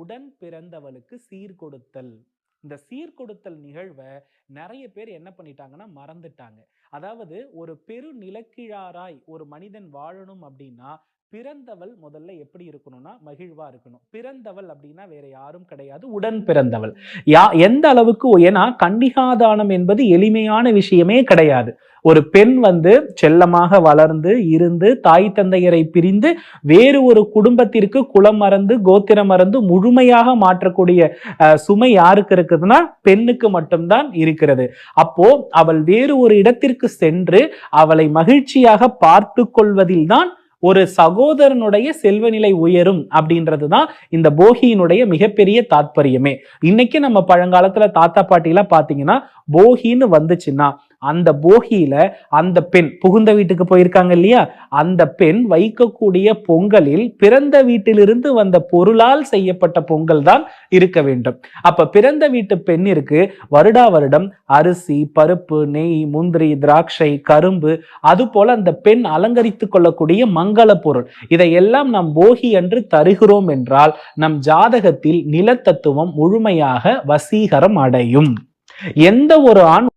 உடன் பிறந்தவளுக்கு சீர்கொடுத்தல். இந்த சீர்கொடுத்தல் நிகழ்வை நிறைய பேர் என்ன பண்ணிட்டாங்கன்னா மறந்துட்டாங்க. அதாவது ஒரு பெரு நிலக்கிழாராய் ஒரு மனிதன் வாழணும் அப்படின்னா பிறந்தவள் முதல்ல எப்படி இருக்கணும்னா மகிழ்வா இருக்கணும். பிறந்தவள் அப்படின்னா வேற யாரும் கிடையாது, உடன் பிறந்தவள். எந்த அளவுக்கு, ஏன்னா கன்னிகாதானம் என்பது எளிமையான விஷயமே கிடையாது. ஒரு பெண் செல்லமாக வளர்ந்து இருந்து தாய் தந்தையரை பிரிந்து வேறு ஒரு குடும்பத்திற்கு குலம் மறந்து கோத்திரம் மறந்து முழுமையாக மாற்றக்கூடிய சுமை யாருக்கு இருக்குதுன்னா பெண்ணுக்கு மட்டும்தான் இருக்கிறது. அப்போ அவள் வேறு ஒரு இடத்திற்கு சென்று அவளை மகிழ்ச்சியாக பார்த்து கொள்வதில் தான் ஒரு சகோதரனுடைய செல்வநிலை உயரும் அப்படின்றதுதான் இந்த போகியினுடைய மிகப்பெரிய தாற்பயமே. இன்னைக்கு நம்ம பழங்காலத்துல தாத்தா பாட்டி எல்லாம் பாத்தீங்கன்னா போகின்னு வந்துச்சுன்னா அந்த போகியில அந்த பெண் புகுந்த வீட்டுக்கு போயிருக்காங்க இல்லையா, அந்த பெண் வைக்கக்கூடிய பொங்கலில் பிறந்த வீட்டிலிருந்து வந்த பொருளால் செய்யப்பட்ட பொங்கல் தான் இருக்க வேண்டும். அப்ப பிறந்த வீட்டு பெண்ணிற்கு வருடா வருடம் அரிசி, பருப்பு, நெய், முந்திரி, திராட்சை, கரும்பு, அது போல அந்த பெண் அலங்கரித்துக் கொள்ளக்கூடிய மங்கள பொருள் இதையெல்லாம் நாம் போகி என்று தருகிறோம் என்றால் நம் ஜாதகத்தில் நிலத்தத்துவம் முழுமையாக வசீகரம் அடையும். எந்த ஒரு ஆண்